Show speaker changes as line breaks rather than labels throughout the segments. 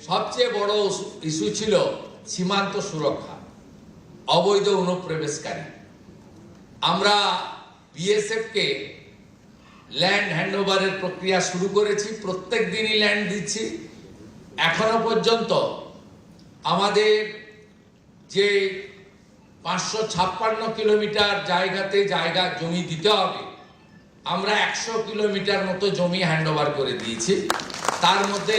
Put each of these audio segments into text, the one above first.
সবচেয়ে বড় ইস্যু ছিল সীমান্ত সুরক্ষা, অবৈধ অনুপ্রবেশকারী। আমরা বিএসএফ কে ল্যান্ড হ্যান্ডওভারের প্রক্রিয়া শুরু করেছি, প্রত্যেক দিনই ল্যান্ড দিচ্ছি। এখনো পর্যন্ত আমাদের যে 556 কিলোমিটার জায়গাতে জমি দিতে হবে, আমরা 100 কিলোমিটার মতো জমি হ্যান্ডওভার করে দিয়েছি। তার মধ্যে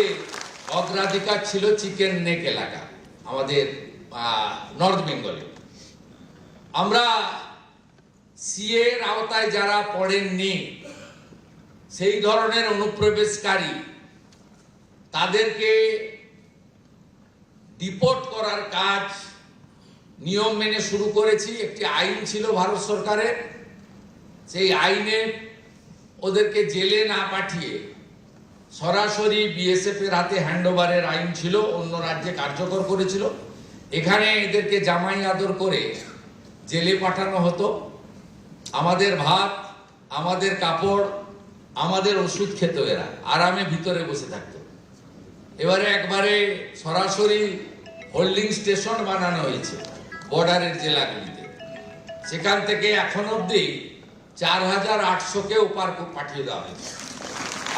অগ্রাধিকার ছিল চিকেন নেক এলাকা, আমাদের নর্থ বেঙ্গলে। আমরা সিএ এর আওতায় যারা পড়েননি, সেই ধরনের অনুপ্রবেশকারী, তাদেরকে ডিপোর্ট করার কাজ নিয়ম মেনে শুরু করেছি। একটি আইন ছিল ভারত সরকারের, সেই আইনে ওদেরকে জেলে না পাঠিয়ে সরাসরি বিএসএফ এর হাতে হ্যান্ডওভারের আইন ছিল, অন্য রাজ্যে কার্যকর করেছিল। এখানে এদেরকে জামাই আদর করে জেলে পাঠানো হতো। আমাদের ভাত, আমাদের কাপড়, আমাদের ওষুধ খেত, এরা আরামে ভিতরে বসে থাকতো। এবারে একবারে সরাসরি হোল্ডিং স্টেশন বানানো হয়েছে বর্ডারের জেলাগুলিতে। সেখান থেকে এখন অব্দি 4800-কে ওপার পাঠিয়ে দেওয়া হয়েছে।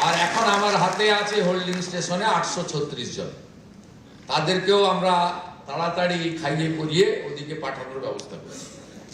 আর এখন আমার হাতে আছে হোল্ডিং স্টেশনে 836 জন। তাদেরকেও আমরা তাড়াতাড়ি খাইয়ে পরিয়ে ওদিকে পাঠানোর ব্যবস্থা করেছি।